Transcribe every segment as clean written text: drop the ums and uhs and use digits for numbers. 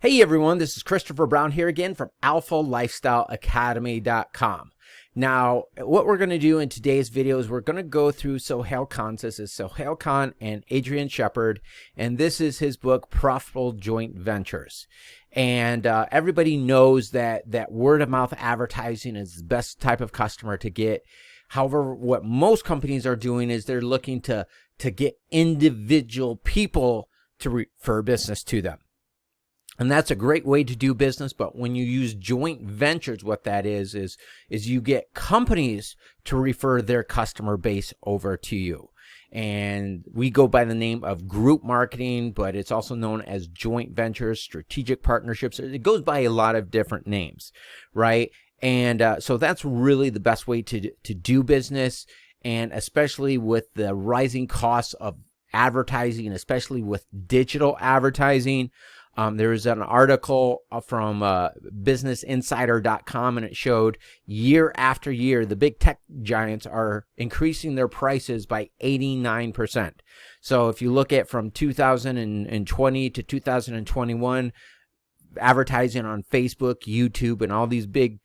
Hey everyone, this is Christopher Brown here again from alphalifestyleacademy.com. Now, what we're going to do in today's video is we're going to go through Sohail Khan's. This is Sohail Khan and Adrian Shepard, and this is his book, Profitable Joint Ventures. And everybody knows that word-of-mouth advertising is the best type of customer to get. However, what most companies are doing is they're looking to get individual people to refer business to them. And that's a great way to do business, but when you use joint ventures, what that is you get companies to refer their customer base over to you. And we go by the name of group marketing, but it's also known as joint ventures, strategic partnerships. It goes by a lot of different names, right? And so that's really the best way to do business, and especially with the rising costs of advertising, especially with digital advertising. There was an article from businessinsider.com, and it showed year after year, the big tech giants are increasing their prices by 89%. So if you look at from 2020 to 2021, advertising on Facebook, YouTube, and all these big,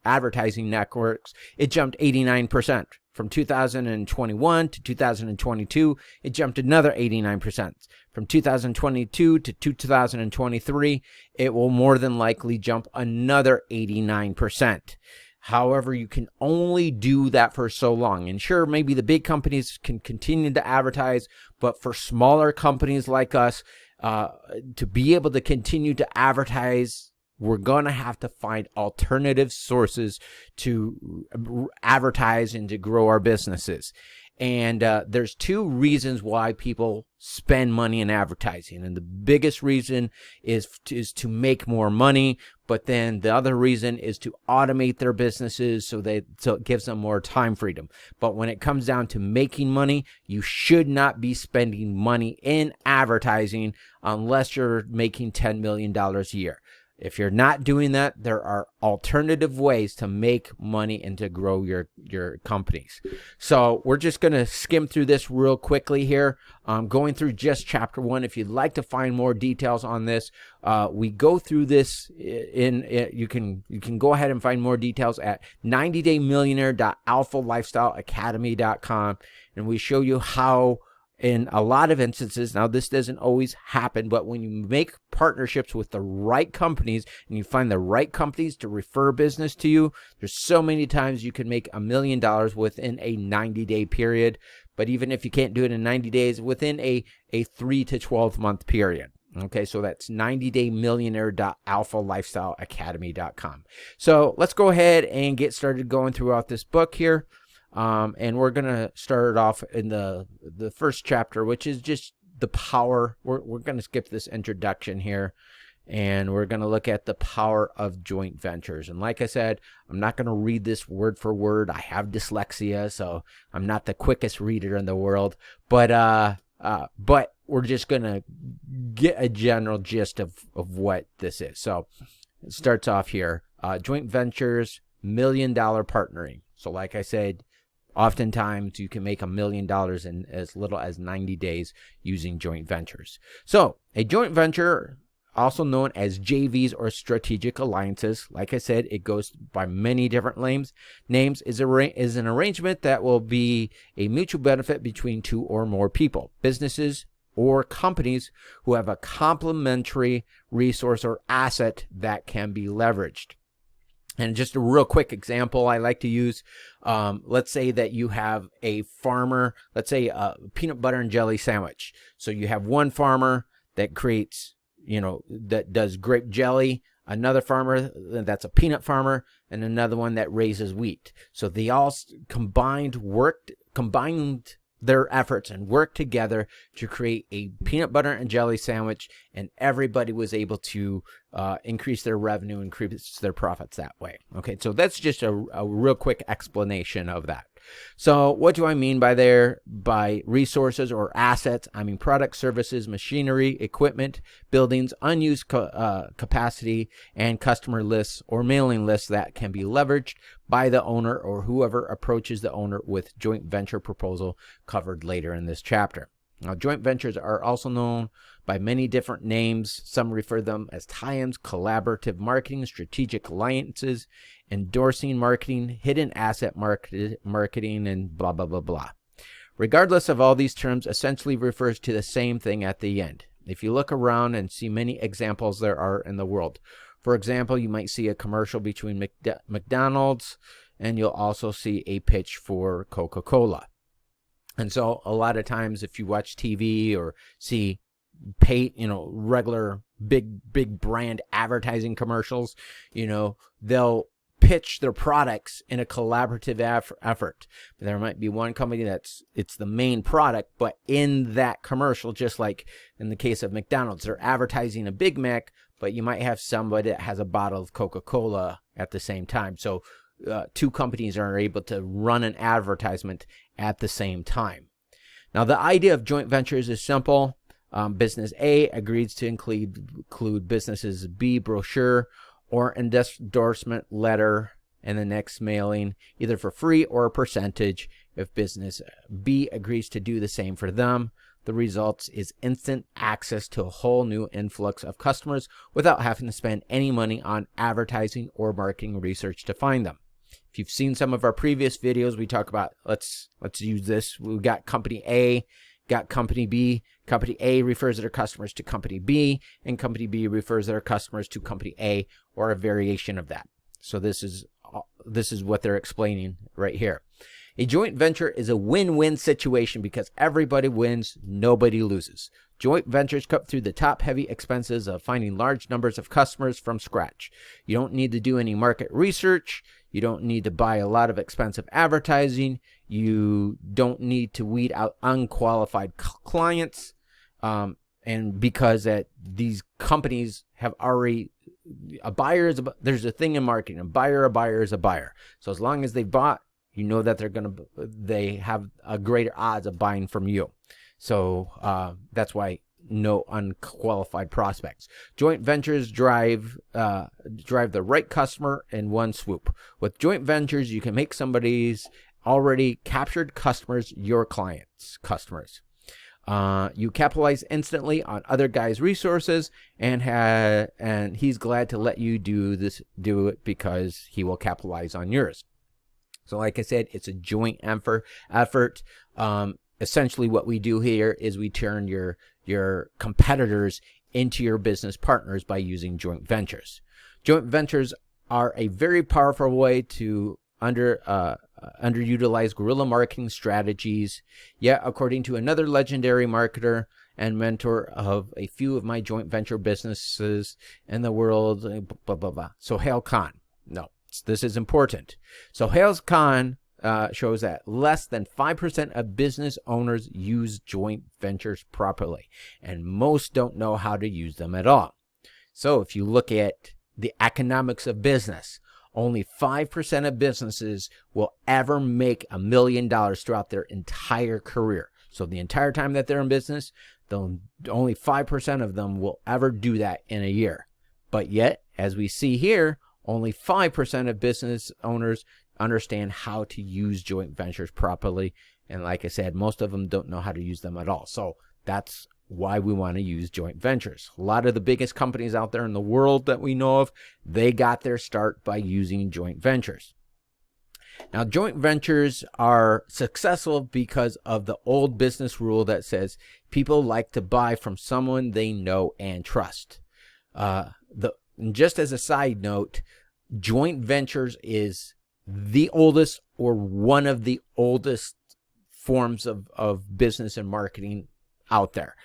advertising networks, it jumped 89%. From 2021 to 2022, it jumped another 89%. From 2022 to 2023, it will more than likely jump another 89%. However, you can only do that for so long. And sure, maybe the big companies can continue to advertise, but for smaller companies like us, to be able to continue to advertise, we're going to have to find alternative sources to advertise and to grow our businesses. And there's two reasons why people spend money in advertising. And the biggest reason is to make more money. But then the other reason is to automate their businesses so it gives them more time freedom. But when it comes down to making money, you should not be spending money in advertising unless you're making $10 million a year. If you're not doing that, there are alternative ways to make money and to grow your companies. So we're just going to skim through this real quickly here. Going through just chapter 1. If you'd like to find more details on this, we go through this you can go ahead and find more details at 90daymillionaire.alphalifestyleacademy.com, and we show you how, in a lot of instances, now this doesn't always happen, but when you make partnerships with the right companies and you find the right companies to refer business to you, there's so many times you can make $1 million within a 90-day period. But even if you can't do it in 90 days, within a 3 to 12 month period. Okay, so that's 90daymillionaire.alphalifestyleacademy.com. So let's go ahead and get started going throughout this book here. And we're going to start off in the first chapter, which is just the power. We're going to skip this introduction here, and we're going to look at the power of joint ventures. And like I said, I'm not going to read this word for word. I have dyslexia, so I'm not the quickest reader in the world, but we're just going to get a general gist of what this is. So it starts off here, joint ventures, $1 million partnering. So like I said, oftentimes you can make $1 million in as little as 90 days using joint ventures. So a joint venture, also known as JVs or strategic alliances, like I said, it goes by many different names, is an arrangement that will be a mutual benefit between two or more people, businesses, or companies who have a complementary resource or asset that can be leveraged. And just a real quick example I like to use, let's say that you have a farmer, let's say a peanut butter and jelly sandwich. So you have one farmer that creates, that does grape jelly, another farmer that's a peanut farmer, and another one that raises wheat. So they all combined their efforts and work together to create a peanut butter and jelly sandwich, and everybody was able to increase their revenue, increase their profits that way. Okay, so that's just a real quick explanation of that. So what do I mean by resources or assets? I mean products, services, machinery, equipment, buildings, unused capacity, and customer lists or mailing lists that can be leveraged by the owner or whoever approaches the owner with joint venture proposal, covered later in this chapter. Now, joint ventures are also known by many different names. Some refer them as tie-ins, collaborative marketing, strategic alliances, endorsing marketing, hidden asset marketing, and blah, blah, blah, blah. Regardless of all these terms, essentially refers to the same thing at the end. If you look around and see many examples there are in the world. For example, you might see a commercial between McDonald's, and you'll also see a pitch for Coca-Cola. And so a lot of times if you watch TV or see regular big brand advertising commercials, they'll pitch their products in a collaborative effort. There might be one company it's the main product, but in that commercial, just like in the case of McDonald's, they're advertising a Big Mac, but you might have somebody that has a bottle of Coca-Cola at the same time. So two companies are able to run an advertisement at the same time. Now, the idea of joint ventures is simple. Business A agrees to include businesses B brochure or endorsement letter in the next mailing, either for free or a percentage. If business B agrees to do the same for them, the result is instant access to a whole new influx of customers without having to spend any money on advertising or marketing research to find them. If you've seen some of our previous videos, we talk about, let's use this. We've got company A, got company B. Company A refers their customers to company B, and company B refers their customers to company A, or a variation of that. So this is what they're explaining right here. A joint venture is a win-win situation because everybody wins, nobody loses. Joint ventures cut through the top-heavy expenses of finding large numbers of customers from scratch. You don't need to do any market research. You don't need to buy a lot of expensive advertising. You don't need to weed out unqualified clients. And because these companies have already, there's a thing in marketing, a buyer is a buyer. So as long as they bought, you know that they have a greater odds of buying from you. So that's why no unqualified prospects. Joint ventures drive the right customer in one swoop. With joint ventures, you can make somebody's already captured customers your customers. You capitalize instantly on other guys' resources, and he's glad to let you do it because he will capitalize on yours. So like I said, it's a joint effort. Essentially what we do here is we turn your competitors into your business partners by using joint ventures. Joint ventures are a very powerful way to underutilized guerrilla marketing strategies. Yet, according to another legendary marketer and mentor of a few of my joint venture businesses in the world, blah, blah, blah. Sohail Khan. No, this is important. Sohail Khan shows that less than 5% of business owners use joint ventures properly, and most don't know how to use them at all. So if you look at the economics of business, only 5% of businesses will ever make $1 million throughout their entire career. So the entire time that they're in business, only 5% of them will ever do that in a year. But yet, as we see here, only 5% of business owners understand how to use joint ventures properly. And like I said, most of them don't know how to use them at all. So that's why we want to use joint ventures. A lot of the biggest companies out there in the world that we know of, they got their start by using joint ventures. Now, joint ventures are successful because of the old business rule that says people like to buy from someone they know and trust. Just as a side note, joint ventures is the oldest or one of the oldest forms of business and marketing out there.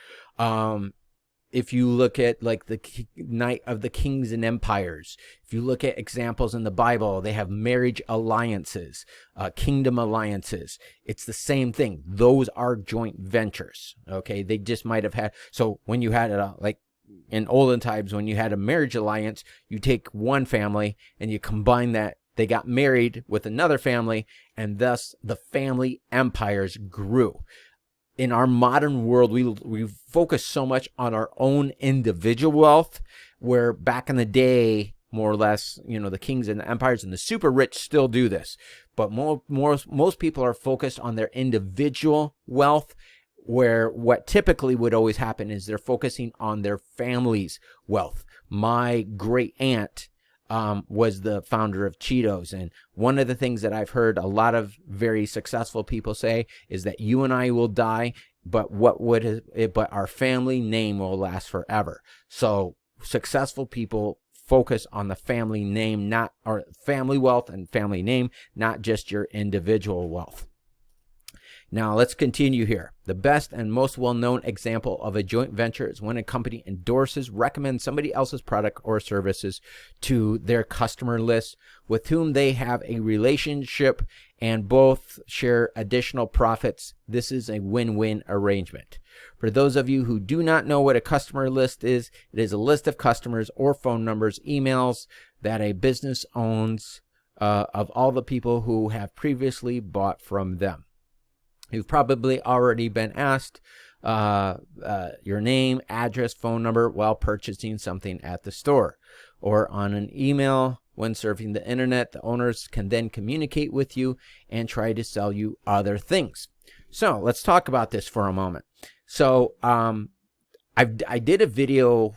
If you look at like the Night of the Kings and Empires, if you look at examples in the Bible, they have marriage alliances, kingdom alliances. It's the same thing. Those are joint ventures. Okay, they just might have had. So when you had like in olden times, when you had a marriage alliance, you take one family and you combine that. They got married with another family, and thus the family empires grew. In our modern world, we focus so much on our own individual wealth, where back in the day, more or less, the kings and the empires and the super rich still do this. But most people are focused on their individual wealth, where what typically would always happen is they're focusing on their family's wealth. My great aunt was the founder of Cheetos. And one of the things that I've heard a lot of very successful people say is that you and I will die, but but our family name will last forever. So successful people focus on the family name, or family wealth and family name, not just your individual wealth. Now, let's continue here. The best and most well-known example of a joint venture is when a company recommends somebody else's product or services to their customer list with whom they have a relationship and both share additional profits. This is a win-win arrangement. For those of you who do not know what a customer list is, it is a list of customers or phone numbers, emails that a business owns of all the people who have previously bought from them. You've probably already been asked your name, address, phone number while purchasing something at the store or on an email. When surfing the internet, the owners can then communicate with you and try to sell you other things. So let's talk about this for a moment. So I did a video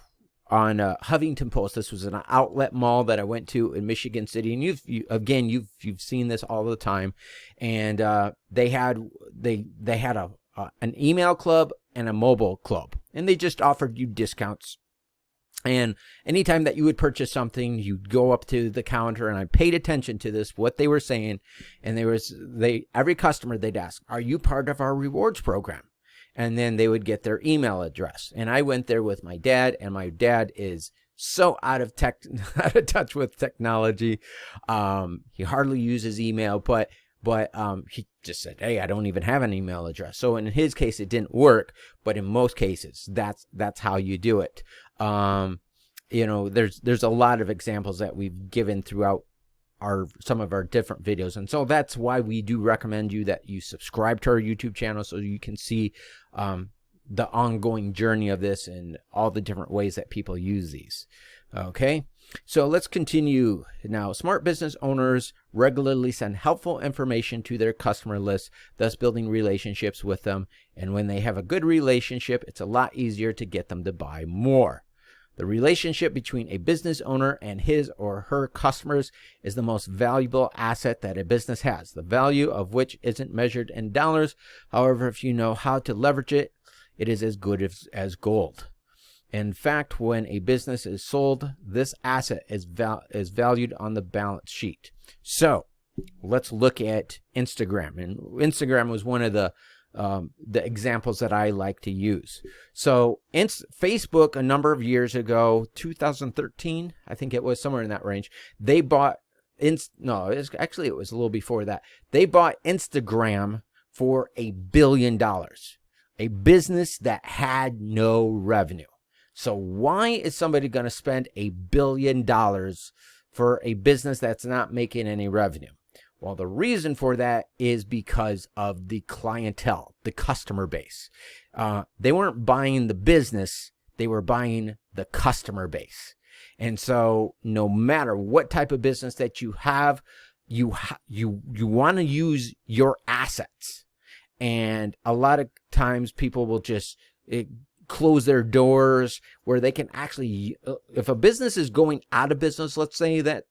on Huffington Post. This was an outlet mall that I went to in Michigan City, and you've seen this all the time. And they had an email club and a mobile club, and they just offered you discounts. And anytime that you would purchase something, you'd go up to the counter, and I paid attention to this, what they were saying. And every customer, they'd ask, "Are you part of our rewards program?" And then they would get their email address. And I went there with my dad, and my dad is so out of touch with technology. He hardly uses email, but he just said, "Hey, I don't even have an email address." So in his case, it didn't work, but in most cases, that's how you do it. There's a lot of examples that we've given throughout some of our different videos, and so that's why we do recommend you that you subscribe to our YouTube channel so you can see the ongoing journey of this and all the different ways that people use these. Okay, so let's continue now. Smart business owners regularly send helpful information to their customer list, thus building relationships with them. And when they have a good relationship, it's a lot easier to get them to buy more. The relationship between a business owner and his or her customers is the most valuable asset that a business has, the value of which isn't measured in dollars. However, if you know how to leverage it, it is as good as gold. In fact, when a business is sold, this asset is valued on the balance sheet. So let's look at Instagram. And Instagram was one of the examples that I like to use. So Facebook, a number of years ago, 2013, I think it was somewhere in that range, they bought, it was a little before that. They bought Instagram for $1 billion, a business that had no revenue. So why is somebody going to spend $1 billion for a business that's not making any revenue? Well, the reason for that is because of the clientele, the customer base. They weren't buying the business, they were buying the customer base. And so no matter what type of business that you have, you want to use your assets. And a lot of times people will just close their doors where they can actually, if a business is going out of business, let's say that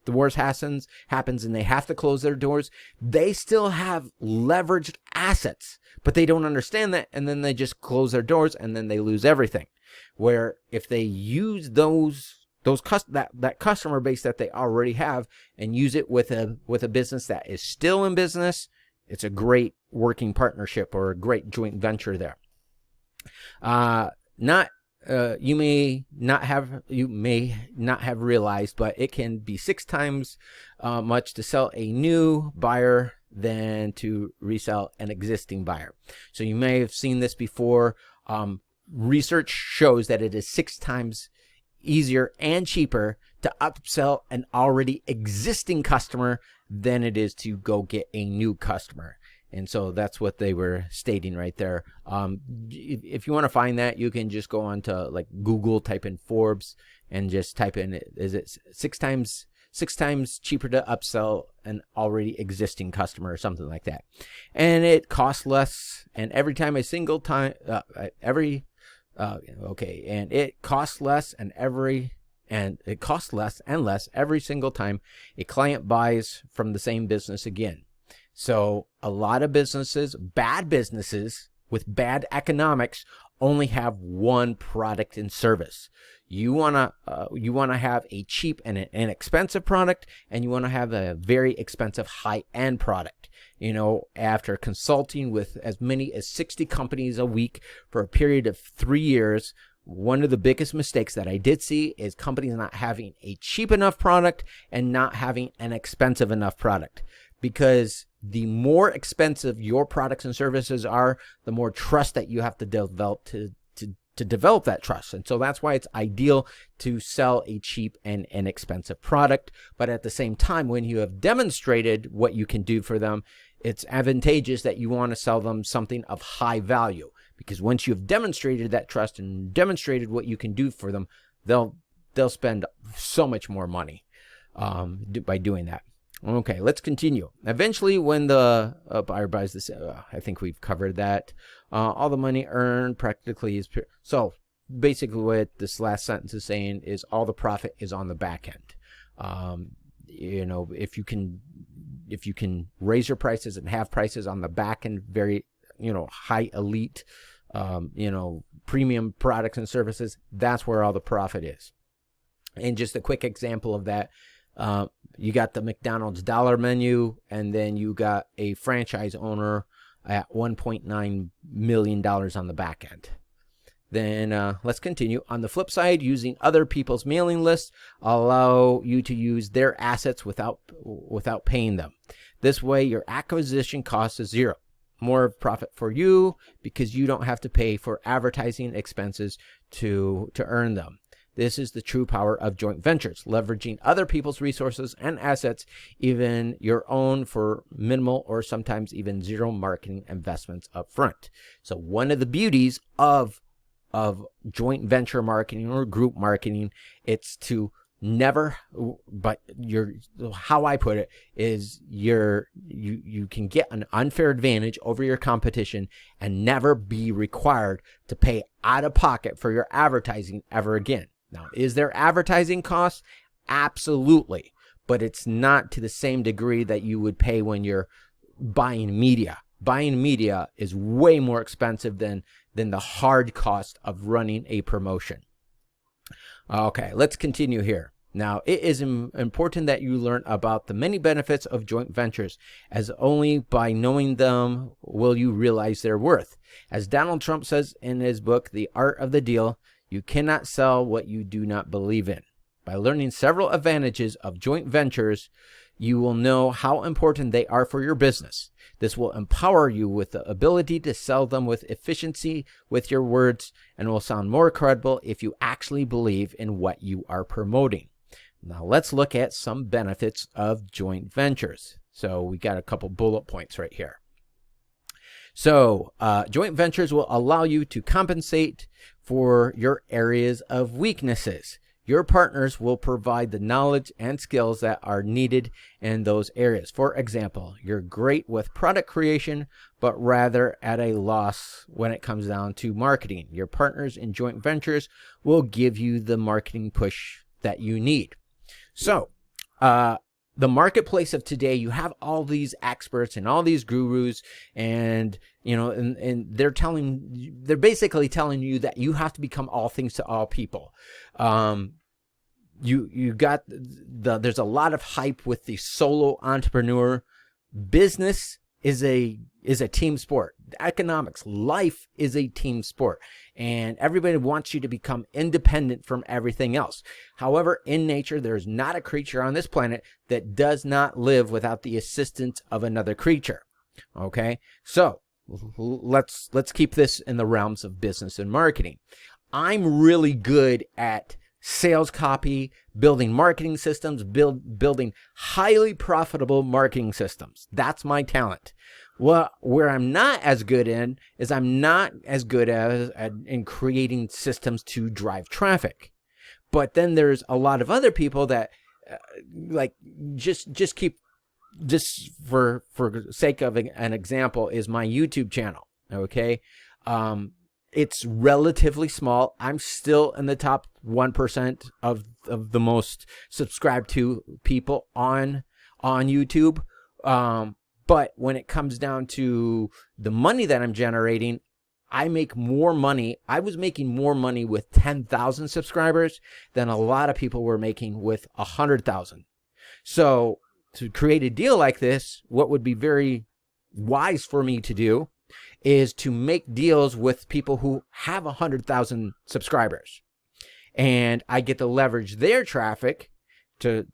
the worst happens and they have to close their doors, they still have leveraged assets, but they don't understand that, and then they just close their doors and then they lose everything. Where if they use that customer base that they already have and use it with a business that is still in business, it's a great working partnership or a great joint venture there. You may not have realized, but it can be 6 times much to sell a new buyer than to resell an existing buyer. So you may have seen this before. Research shows that it is 6 times easier and cheaper to upsell an already existing customer than it is to go get a new customer. And so that's what they were stating right there. If you want to find that, you can just go on to like Google, type in Forbes, and just type in, is it 6 times 6 times cheaper to upsell an already existing customer or something like that. And it costs less, and every time a single time, and it costs less and it costs less and less every single time a client buys from the same business again. So a lot of businesses, bad businesses with bad economics, only have one product and service. You wanna have a cheap and an inexpensive product, and you wanna have a very expensive high-end product. You know, after consulting with as many as 60 companies a week for a period of 3 years, one of the biggest mistakes that I did see is companies not having a cheap enough product and not having an expensive enough product. Because the more expensive your products and services are, the more trust that you have to develop to develop that trust. And so that's why it's ideal to sell a cheap and inexpensive product. But at the same time, when you have demonstrated what you can do for them, it's advantageous that you want to sell them something of high value. Because once you've demonstrated that trust and demonstrated what you can do for them, they'll spend so much more money by doing that. Okay, let's continue. Eventually, when the buyer buys this, I think we've covered that. All the money earned practically is pure. So basically what this last sentence is saying is all the profit is on the back end. You know, if you can raise your prices and have prices on the back end, very, you know, high elite, you know, premium products and services, that's where all the profit is. And just a quick example of that, you got the McDonald's dollar menu, and then you got a franchise owner at $1.9 million on the back end. Then let's continue. On the flip side, using other people's mailing lists allow you to use their assets without paying them. This way, your acquisition cost is zero. More profit for you because you don't have to pay for advertising expenses to earn them. This is the true power of joint ventures, leveraging other people's resources and assets, even your own, for minimal or sometimes even zero marketing investments up front. So one of the beauties of joint venture marketing or group marketing, it's to never, but how I put it is you can get an unfair advantage over your competition and never be required to pay out of pocket for your advertising ever again. Now, is there advertising costs? Absolutely, but it's not to the same degree that you would pay when you're buying media. Buying media is way more expensive than the hard cost of running a promotion. Okay, let's continue here. Now, it is important that you learn about the many benefits of joint ventures, as only by knowing them will you realize their worth. As Donald Trump says in his book, The Art of the Deal, you cannot sell what you do not believe in. By learning several advantages of joint ventures, you will know how important they are for your business. This will empower you with the ability to sell them with efficiency with your words, and will sound more credible if you actually believe in what you are promoting. Now let's look at some benefits of joint ventures. So we got a couple bullet points right here. So joint ventures will allow you to compensate for your areas of weaknesses. Your partners will provide the knowledge and skills that are needed in those areas. For example, you're great with product creation, but rather at a loss when it comes down to marketing. Your partners in joint ventures will give you the marketing push that you need. So, the marketplace of today, you have all these experts and all these gurus, and you know, and they're basically telling you that you have to become all things to all people. You got there's a lot of hype with the solo entrepreneur. Business is a team sport. Economics, life is a team sport, and everybody wants you to become independent from everything else. However, in nature, there's not a creature on this planet that does not live without the assistance of another creature. Okay, so let's keep this in the realms of business and marketing. I'm really good at sales copy, building marketing systems, building highly profitable marketing systems. That's my talent. Well, where I'm not as good in is I'm not as good in creating systems to drive traffic. But then there's a lot of other people that like just keep, just for sake of an example, is my YouTube channel. Okay. It's relatively small. I'm still in the top 1% of the most subscribed to people on YouTube. But when it comes down to the money that I'm generating, I make more money. I was making more money with 10,000 subscribers than a lot of people were making with 100,000. So to create a deal like this, what would be very wise for me to do is to make deals with people who have 100,000 subscribers, and I get to leverage their traffic to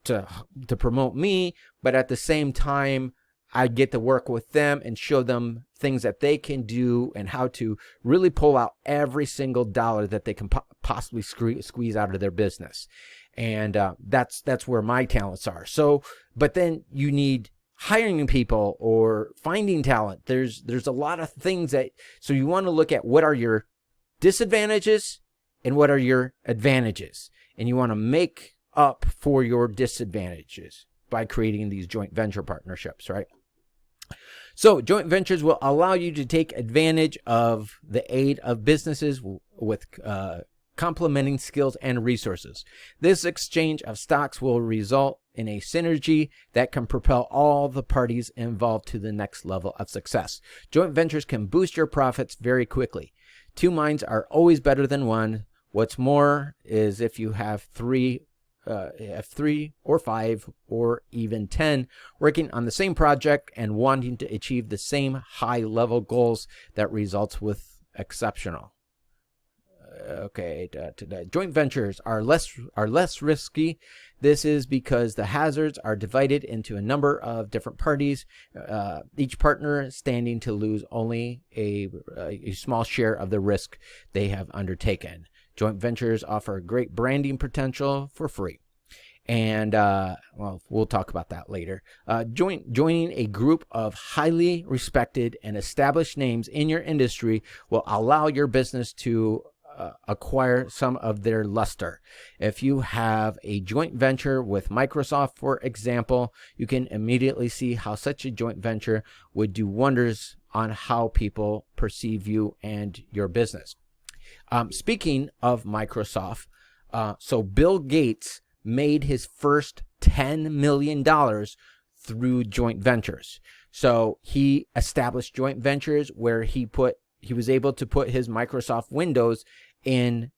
promote me, but at the same time, I get to work with them and show them things that they can do and how to really pull out every single dollar that they can possibly squeeze out of their business. And that's where my talents are. So, but then you need hiring people or finding talent. There's a lot of things so you want to look at what are your disadvantages and what are your advantages. And you want to make up for your disadvantages by creating these joint venture partnerships, right? So joint ventures will allow you to take advantage of the aid of businesses with complementing skills and resources. This exchange of stocks will result in a synergy that can propel all the parties involved to the next level of success. Joint ventures can boost your profits very quickly. Two minds are always better than one. What's more is if you have three or five or even 10 working on the same project and wanting to achieve the same high level goals, that results with exceptional. Okay, joint ventures are less risky. This is because the hazards are divided into a number of different parties, each partner standing to lose only a small share of the risk they have undertaken. Joint ventures offer great branding potential for free. And, well, we'll talk about that later. Joining a group of highly respected and established names in your industry will allow your business to acquire some of their luster. If you have a joint venture with Microsoft, for example, you can immediately see how such a joint venture would do wonders on how people perceive you and your business. Speaking of Microsoft, so Bill Gates made his first $10 million through joint ventures. So he established joint ventures where he was able to put his Microsoft Windows in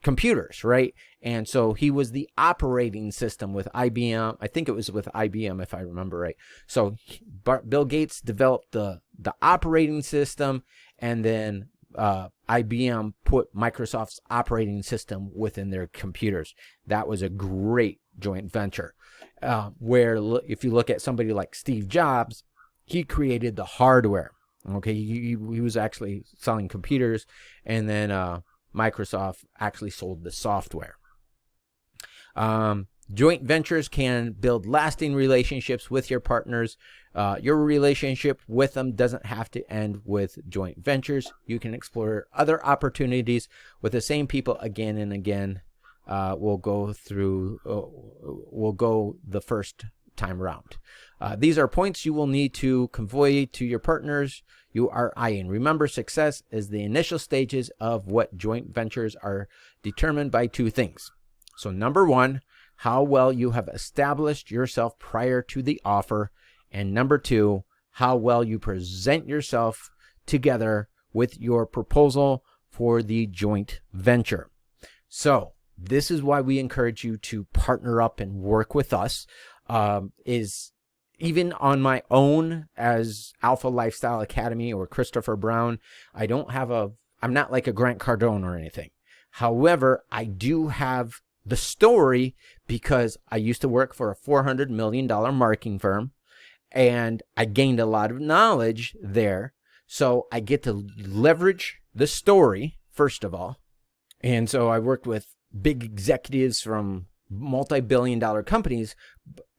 computers, right? And so he was the operating system with IBM. I think it was with IBM, if I remember right. So Bill Gates developed the operating system, and then IBM put Microsoft's operating system within their computers. That was a great joint venture. Where if you look at somebody like Steve Jobs, he created the hardware. Okay, he was actually selling computers, and then Microsoft actually sold the software. Joint ventures can build lasting relationships with your partners. Your relationship with them doesn't have to end with joint ventures. You can explore other opportunities with the same people again and again. We'll go the first time around. These are points you will need to convey to your partners you are eyeing. Remember, success is the initial stages of what joint ventures are determined by two things. So number one, how well you have established yourself prior to the offer. And number two, how well you present yourself together with your proposal for the joint venture. So this is why we encourage you to partner up and work with us. Is even on my own as Alpha Lifestyle Academy or Christopher Brown, I'm not like a Grant Cardone or anything. However, I do have the story because I used to work for a $400 million marketing firm, and I gained a lot of knowledge there. So I get to leverage the story, first of all. And so I worked with big executives from multi-billion-dollar companies,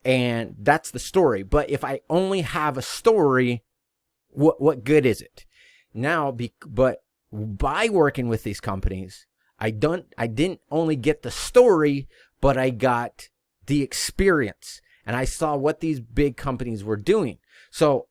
and that's the story. But if I only have a story, what good is it? Now, but by working with these companies, I didn't only get the story, but I got the experience, and I saw what these big companies were doing. So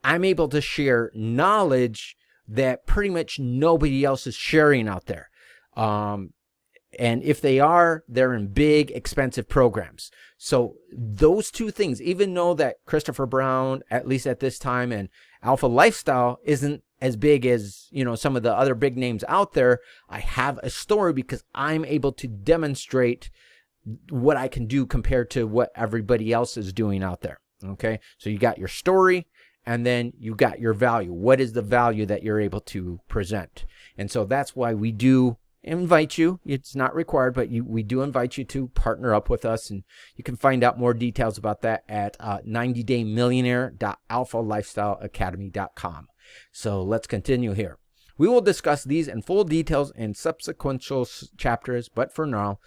I'm able to share knowledge that pretty much nobody else is sharing out there. And if they are, they're in big, expensive programs. So those two things, even though that Christopher Brown, at least at this time, and Alpha Lifestyle isn't as big as, some of the other big names out there, I have a story because I'm able to demonstrate what I can do compared to what everybody else is doing out there. Okay, so you got your story, and then you got your value. What is the value that you're able to present? And so that's why we do invite you. It's not required, but we do invite you to partner up with us, and you can find out more details about that at 90daymillionaire.alphalifestyleacademy.com. So let's continue here. We will discuss these in full details in subsequent chapters, but for now,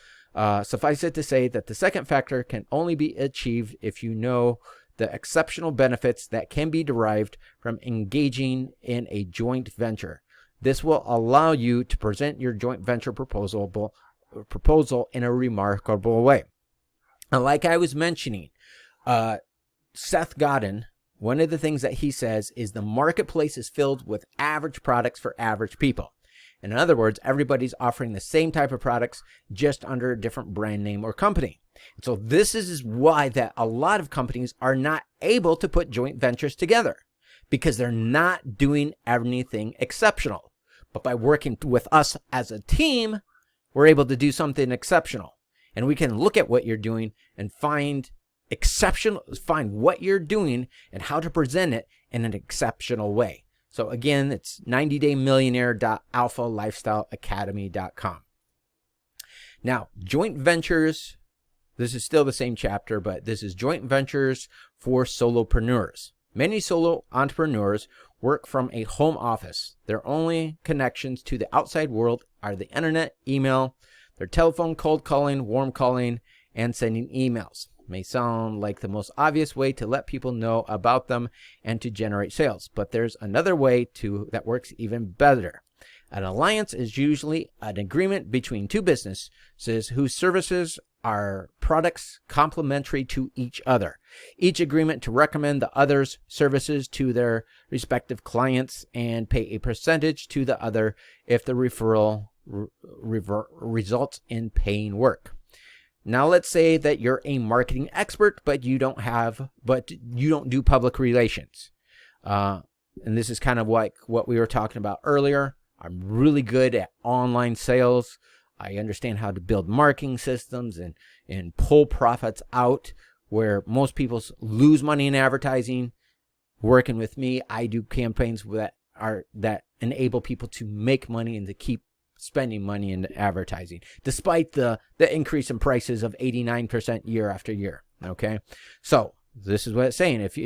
suffice it to say that the second factor can only be achieved if you know the exceptional benefits that can be derived from engaging in a joint venture. This will allow you to present your joint venture proposal in a remarkable way. And like I was mentioning, Seth Godin, one of the things that he says is the marketplace is filled with average products for average people. In other words, everybody's offering the same type of products just under a different brand name or company. So this is why that a lot of companies are not able to put joint ventures together, because they're not doing anything exceptional. But by working with us as a team, we're able to do something exceptional. And we can look at what you're doing and find what you're doing and how to present it in an exceptional way. So again, it's 90daymillionaire.alphalifestyleacademy.com. Now, joint ventures, this is still the same chapter, but this is joint ventures for solopreneurs. Many solo entrepreneurs work from a home office. Their only connections to the outside world are the internet, email, their telephone, cold calling, warm calling, and sending emails. May sound like the most obvious way to let people know about them and to generate sales, but there's another way that works even better. An alliance is usually an agreement between two businesses whose services are products complementary to each other. Each agreement to recommend the other's services to their respective clients and pay a percentage to the other if the referral results in paying work. Now let's say that you're a marketing expert, but you don't do public relations. And this is kind of like what we were talking about earlier. I'm really good at online sales. I understand how to build marketing systems and pull profits out where most people lose money in advertising. Working with me, I do campaigns that enable people to make money and to keep spending money in advertising, despite the increase in prices of 89% year after year. Okay, so this is what it's saying. If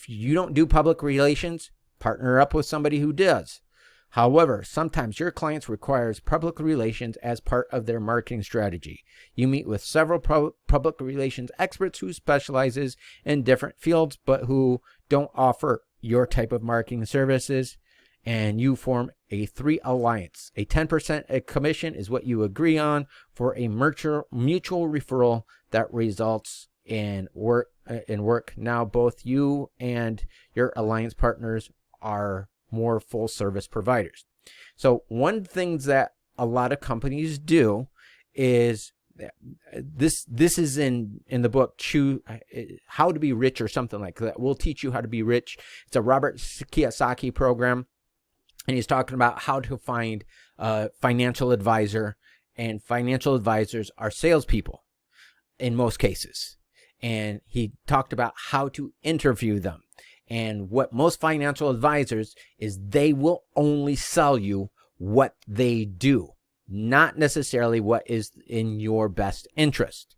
you don't do public relations, partner up with somebody who does. However, sometimes your clients requires public relations as part of their marketing strategy. You meet with several public relations experts who specializes in different fields, but who don't offer your type of marketing services, and you form a 3 alliance. A 10% commission is what you agree on for a mutual referral that results in work. Now both you and your alliance partners are more full service providers. So one thing that a lot of companies do is this is in the book How to Be Rich or something like that. We'll teach you how to be rich. It's a Robert Kiyosaki program, and he's talking about how to find a financial advisor, and financial advisors are salespeople in most cases. And he talked about how to interview them. And what most financial advisors is, they will only sell you what they do, not necessarily what is in your best interest.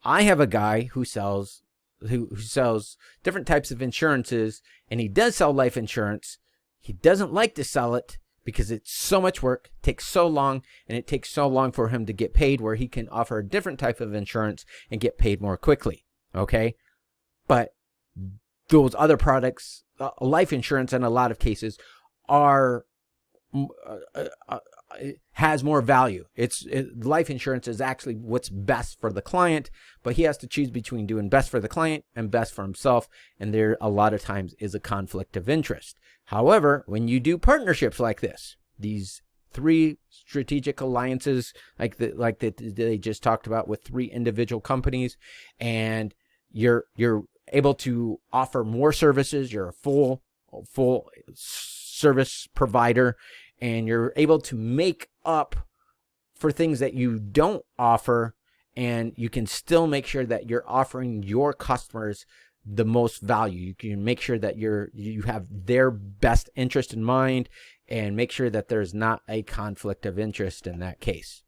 I have a guy who sells different types of insurances, and he does sell life insurance. He doesn't like to sell it because it's so much work, takes so long, and it takes so long for him to get paid, where he can offer a different type of insurance and get paid more quickly. Okay? But those other products, life insurance in a lot of cases, are has more value. Life insurance is actually what's best for the client, but he has to choose between doing best for the client and best for himself, and there a lot of times is a conflict of interest. However, when you do partnerships like this, these 3 strategic alliances like they just talked about with 3 individual companies, and you're able to offer more services, you're a full service provider, and you're able to make up for things that you don't offer, and you can still make sure that you're offering your customers the most value. You can make sure that you have their best interest in mind, and make sure that there's not a conflict of interest in that case.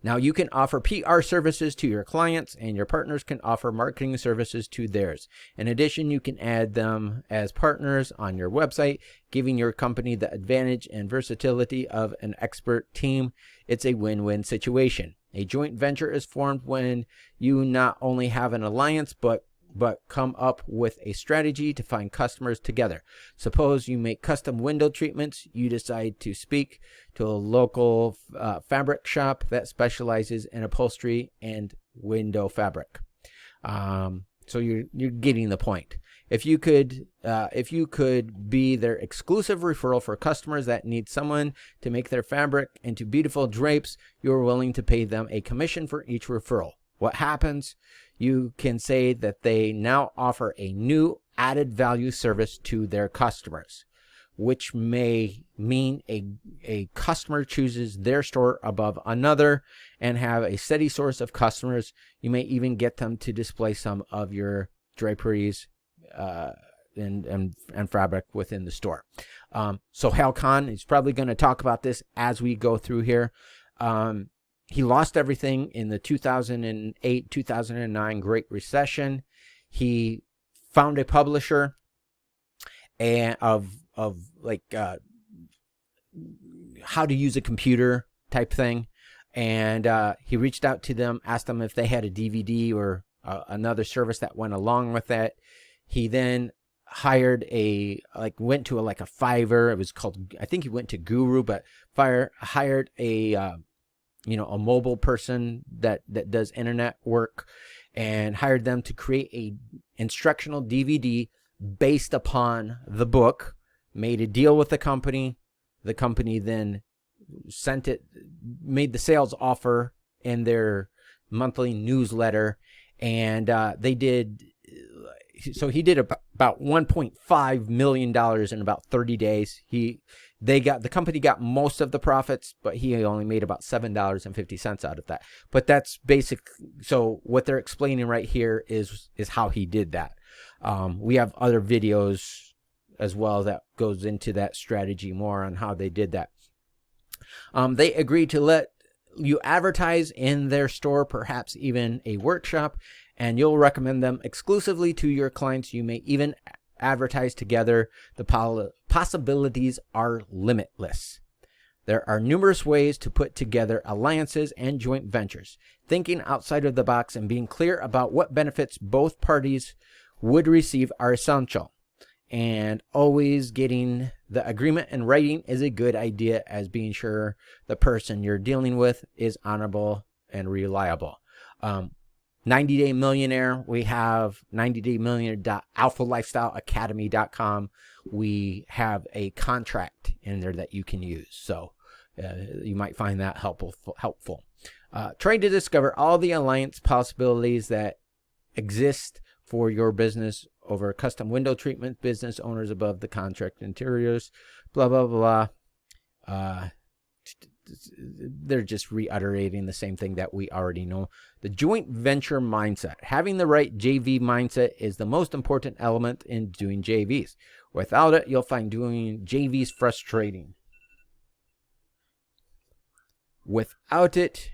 Now, you can offer PR services to your clients, and your partners can offer marketing services to theirs. In addition, you can add them as partners on your website, giving your company the advantage and versatility of an expert team. It's a win-win situation. A joint venture is formed when you not only have an alliance, but come up with a strategy to find customers together. Suppose you make custom window treatments. You decide to speak to a local fabric shop that specializes in upholstery and window fabric. So you're getting the point. If you could be their exclusive referral for customers that need someone to make their fabric into beautiful drapes, you're willing to pay them a commission for each referral. What happens? You can say that they now offer a new added value service to their customers, which may mean a customer chooses their store above another and have a steady source of customers. You may even get them to display some of your draperies and fabric within the store. So Hal Khan is probably going to talk about this as we go through here. He lost everything in the 2008-2009 Great Recession. He found a publisher and of how to use a computer type thing, and he reached out to them, asked them if they had a DVD or another service that went along with that. He then hired went to a Fiverr. It was called, I think he went to Guru, but hired a mobile person that does internet work, and hired them to create a instructional DVD based upon the book, made a deal with the company. The company then made the sales offer in their monthly newsletter, and he did about $1.5 million in about 30 days. The company got most of the profits, but he only made about $7.50 out of that. But that's basic. So what they're explaining right here is how he did that. We have other videos as well that goes into that strategy more on how they did that. They agreed to let you advertise in their store, perhaps even a workshop, and you'll recommend them exclusively to your clients. You may even advertise together. The possibilities are limitless. There are numerous ways to put together alliances and joint ventures. Thinking outside of the box and being clear about what benefits both parties would receive are essential. And always getting the agreement in writing is a good idea, as being sure the person you're dealing with is honorable and reliable. 90-Day Millionaire, we have 90daymillionaire.alphalifestyleacademy.com. We have a contract in there that you can use, so you might find that helpful. Trying to discover all the alliance possibilities that exist for your business over custom window treatment, business owners above the contract interiors, blah, blah, blah. They're just reiterating the same thing that we already know. The joint venture mindset. Having the right JV mindset is the most important element in doing JVs. Without it, you'll find doing JVs frustrating. Without it,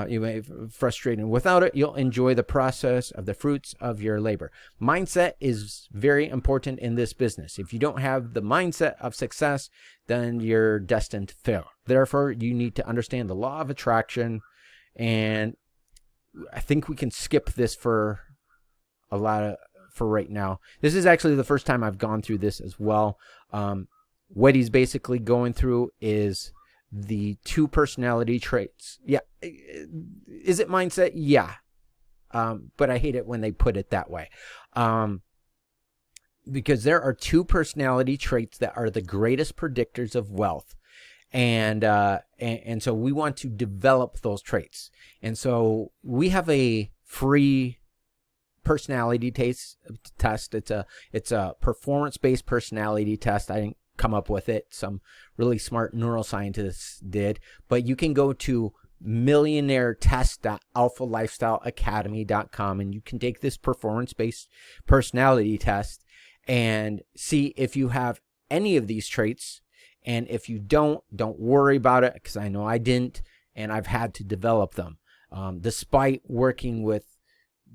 you may frustrating. Without it, you'll enjoy the process of the fruits of your labor. Mindset is very important in this business. If you don't have the mindset of success, then you're destined to fail. Therefore, you need to understand the law of attraction. And I think we can skip this for right now. This is actually the first time I've gone through this as well. what he's basically going through is the 2 personality traits. Yeah. Is it mindset? Yeah. But I hate it when they put it that way. Because there are 2 personality traits that are the greatest predictors of wealth. And so we want to develop those traits. And so we have a free personality test. It's a performance-based personality test. I didn't come up with it. Some really smart neuroscientists did. But you can go to millionairetest.alphalifestyleacademy.com and you can take this performance-based personality test and see if you have any of these traits. And if you don't worry about it, because I know I didn't, and I've had to develop them. Despite working with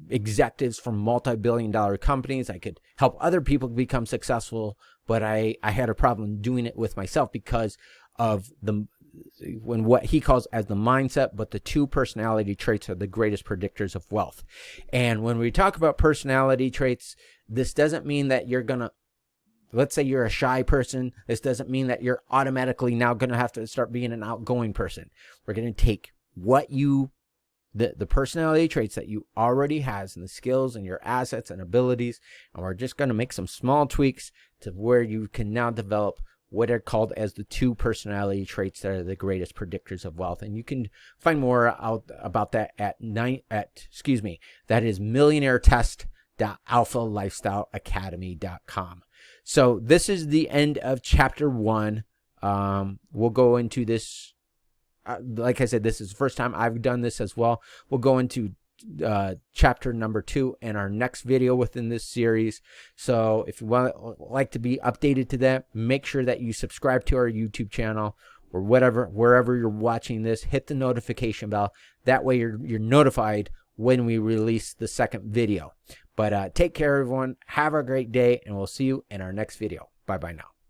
executives from multi-billion-dollar companies, I could help other people become successful, but I had a problem doing it with myself because of what he calls as the mindset, but the 2 personality traits are the greatest predictors of wealth. And when we talk about personality traits, this doesn't mean that you're going to, let's say you're a shy person. This doesn't mean that you're automatically now going to have to start being an outgoing person. We're going to take the personality traits that you already has and the skills and your assets and abilities, and we're just going to make some small tweaks to where you can now develop what are called as the 2 personality traits that are the greatest predictors of wealth. And you can find more out about that that is millionairetest.alphalifestyleacademy.com. So this is the end of chapter 1. We'll go into this. Like I said, this is the first time I've done this as well. We'll go into chapter number 2 in our next video within this series. So if you like to be updated to that, make sure that you subscribe to our YouTube channel or wherever you're watching this. Hit the notification bell. That way you're notified when we release the second video. But take care, everyone. Have a great day, and we'll see you in our next video. Bye-bye now.